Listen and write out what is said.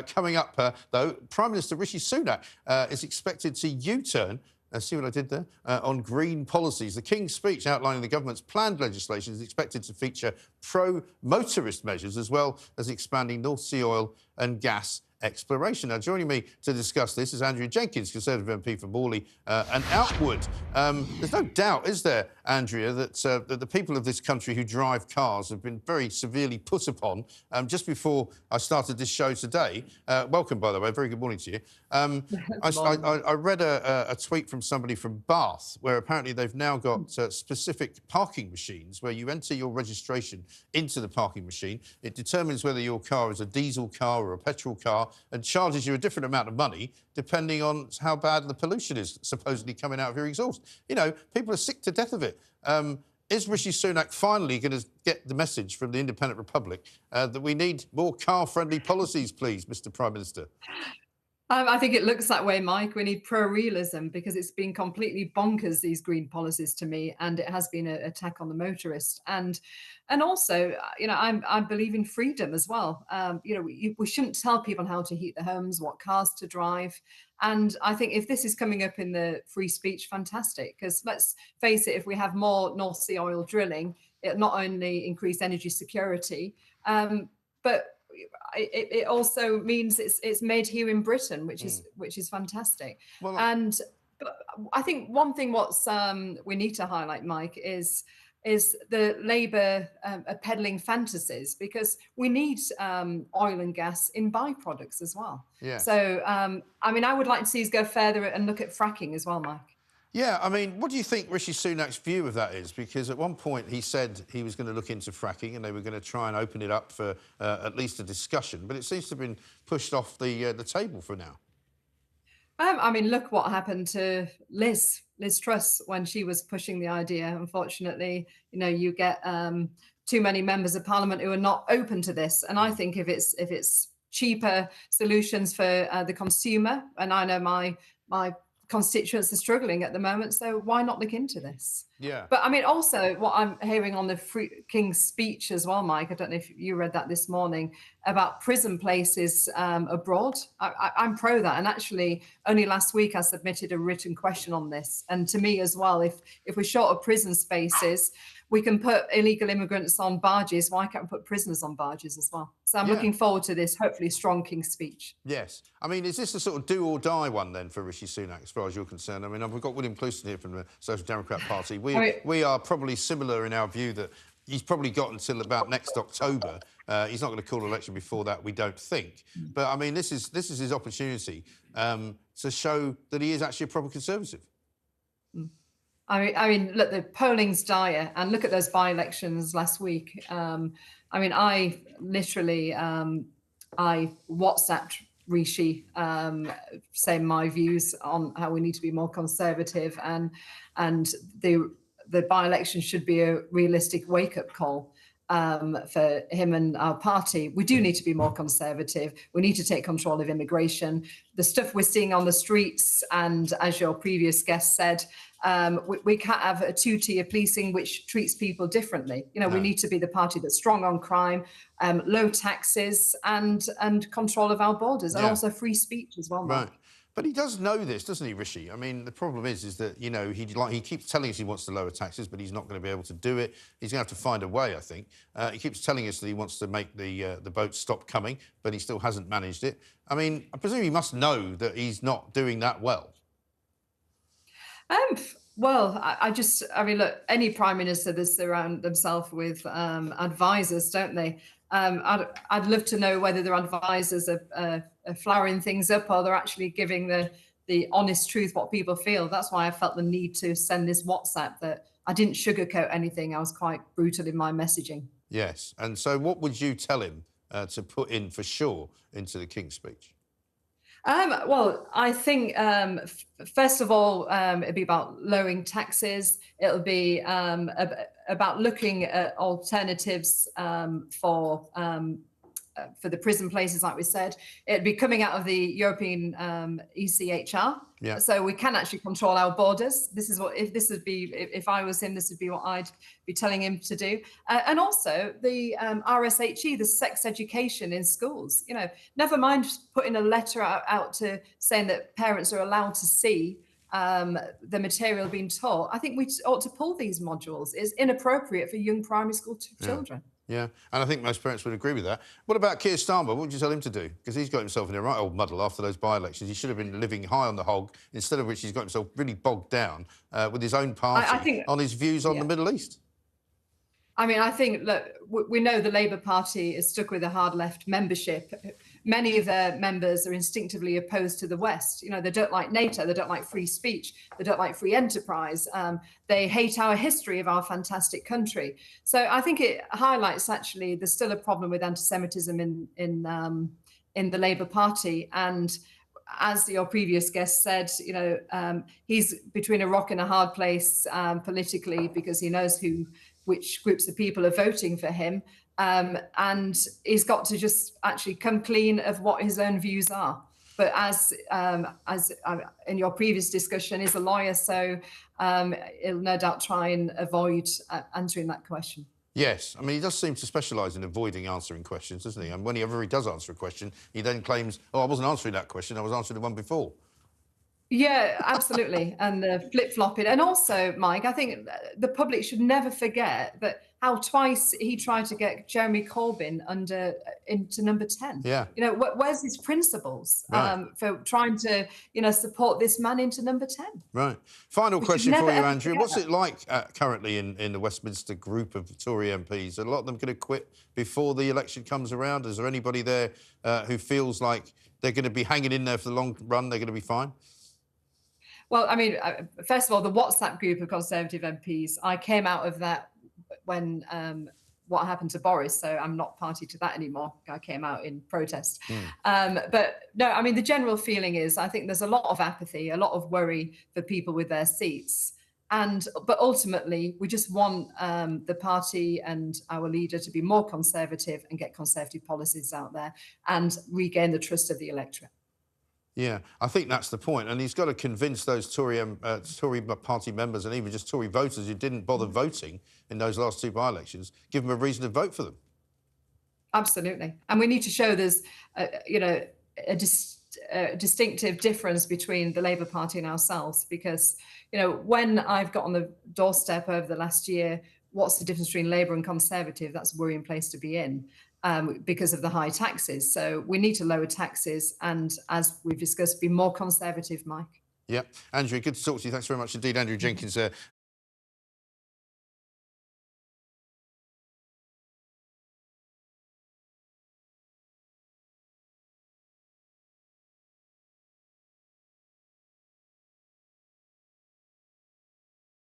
Coming up, though, Prime Minister Rishi Sunak is expected to U-turn. See what I did there? On green policies. The King's speech outlining the government's planned legislation is expected to feature pro-motorist measures as well as expanding North Sea oil and gas exploration. Now, joining me to discuss this is Andrea Jenkins, Conservative MP for Morley and Outwood. There's no doubt, is there, Andrea, that the people of this country who drive cars have been very severely put upon. Just before I started this show today, welcome, by the way, very good morning to you. I read a tweet from somebody from Bath where apparently they've now got specific parking machines where you enter your registration into the parking machine. It determines whether your car is a diesel car or a petrol car and charges you a different amount of money depending on how bad the pollution is supposedly coming out of your exhaust. You know, people are sick to death of it. Is Rishi Sunak finally going to get the message from the Independent Republic that we need more car-friendly policies, please, Mr Prime Minister? I think it looks that way, Mike. We need pro-realism because it's been completely bonkers, these green policies to me, and it has been an attack on the motorist. And also, you know, I believe in freedom as well. You know, we shouldn't tell people how to heat their homes, what cars to drive. And I think if this is coming up in the free speech, fantastic. Because let's face it, if we have more North Sea oil drilling, it not only increase energy security, but it also means it's made here in Britain, which is fantastic. Well, but I think one thing we need to highlight, Mike, is the Labour peddling fantasies, because we need oil and gas in byproducts as well. Yeah. So I mean, I would like to see us go further and look at fracking as well, Mike. Yeah, I mean, what do you think Rishi Sunak's view of that is? Because at one point he said he was going to look into fracking and they were going to try and open it up for at least a discussion, but it seems to have been pushed off the table for now. I mean, look what happened to Liz Truss when she was pushing the idea. Unfortunately, you know, you get too many members of Parliament who are not open to this. And I think if it's cheaper solutions for the consumer, and I know my constituents are struggling at the moment, so why not look into this? Yeah. But I mean, also what I'm hearing on the King's speech as well, Mike, I don't know if you read that this morning, about prison places abroad. I'm pro that, and actually only last week I submitted a written question on this. And to me as well, if we're short of prison spaces, we can put illegal immigrants on barges. Why can't we put prisoners on barges as well? So I'm looking forward to this, hopefully, strong King's speech. Yes. I mean, is this a sort of do or die one then for Rishi Sunak, as far as you're concerned? I mean, we've got William Clouston here from the Social Democrat Party. We are probably similar in our view that he's probably got until about next October. He's not going to call an election before that, we don't think. But, I mean, this is his opportunity to show that he is actually a proper Conservative. I mean, look, the polling's dire, and look at those by-elections last week. I mean, I literally, I WhatsApped Rishi saying my views on how we need to be more Conservative, and the by-election should be a realistic wake-up call for him and our party. We do need to be more Conservative. We need to take control of immigration. The stuff we're seeing on the streets, and as your previous guest said, we can't have a two-tier policing which treats people differently. You know, we need to be the party that's strong on crime, low taxes, and control of our borders, and also free speech as well. Right. But he does know this, doesn't he, Rishi? I mean, the problem is that, you know, he keeps telling us he wants to lower taxes, but he's not going to be able to do it. He's going to have to find a way, I think. He keeps telling us that he wants to make the boats stop coming, but he still hasn't managed it. I mean, I presume he must know that he's not doing that well. Well, I mean, look, any prime minister that surround themselves with advisors, don't they? I'd love to know whether their advisors are flowering things up, or they're actually giving the honest truth, what people feel. That's why I felt the need to send this WhatsApp, that I didn't sugarcoat anything. I was quite brutal in my messaging. Yes. And so what would you tell him to put in for sure into the King's speech? Well, I think, first of all, it'll be about lowering taxes. It'll be about looking at alternatives for for the prison places, like we said. It'd be coming out of the European ECHR. Yeah. So we can actually control our borders. This is what, if I was him, this would be what I'd be telling him to do. And also the RSHE, the sex education in schools. You know, never mind putting a letter out to saying that parents are allowed to see the material being taught. I think we ought to pull these modules. It's inappropriate for young primary school children. Yeah, and I think most parents would agree with that. What about Keir Starmer? What would you tell him to do? Because he's got himself in a right old muddle after those by-elections. He should have been living high on the hog, instead of which he's got himself really bogged down with his own party on his views on the Middle East. I mean, I think, look, we know the Labour Party is stuck with a hard left membership. Many of their members are instinctively opposed to the West. You know, they don't like NATO, they don't like free speech, they don't like free enterprise. They hate our history of our fantastic country. So I think it highlights, actually, there's still a problem with anti-Semitism in the Labour Party. And as your previous guest said, you know, he's between a rock and a hard place politically, because he knows which groups of people are voting for him. And he's got to just actually come clean of what his own views are. But as in your previous discussion, he's a lawyer, so he'll no doubt try and avoid answering that question. Yes, I mean, he does seem to specialise in avoiding answering questions, doesn't he? And whenever he does answer a question, he then claims, oh, I wasn't answering that question, I was answering the one before. Yeah, absolutely. And flip-flopping. And also, Mike, I think the public should never forget that how twice he tried to get Jeremy Corbyn into number 10. Yeah. You know, where's his principles for trying to, you know, support this man into number 10? Right. Final question for you, Andrea. What's it like currently in the Westminster group of Tory MPs? Are a lot of them going to quit before the election comes around? Is there anybody there who feels like they're going to be hanging in there for the long run, they're going to be fine? Well, I mean, first of all, the WhatsApp group of Conservative MPs, I came out of that when what happened to Boris, so I'm not party to that anymore. I came out in protest. But no, I mean, the general feeling is, I think there's a lot of apathy, a lot of worry for people with their seats. But ultimately, we just want the party and our leader to be more conservative and get conservative policies out there and regain the trust of the electorate. Yeah, I think that's the point. And he's got to convince those Tory party members and even just Tory voters who didn't bother voting in those last two by-elections, give them a reason to vote for them. Absolutely. And we need to show there's, you know, a distinctive difference between the Labour Party and ourselves, because, you know, when I've got on the doorstep over the last year, what's the difference between Labour and Conservative? That's a worrying place to be in. Because of the high taxes. So we need to lower taxes and, as we've discussed, be more conservative, Mike. Yeah. Andrea, good to talk to you. Thanks very much indeed. Andrea Jenkins,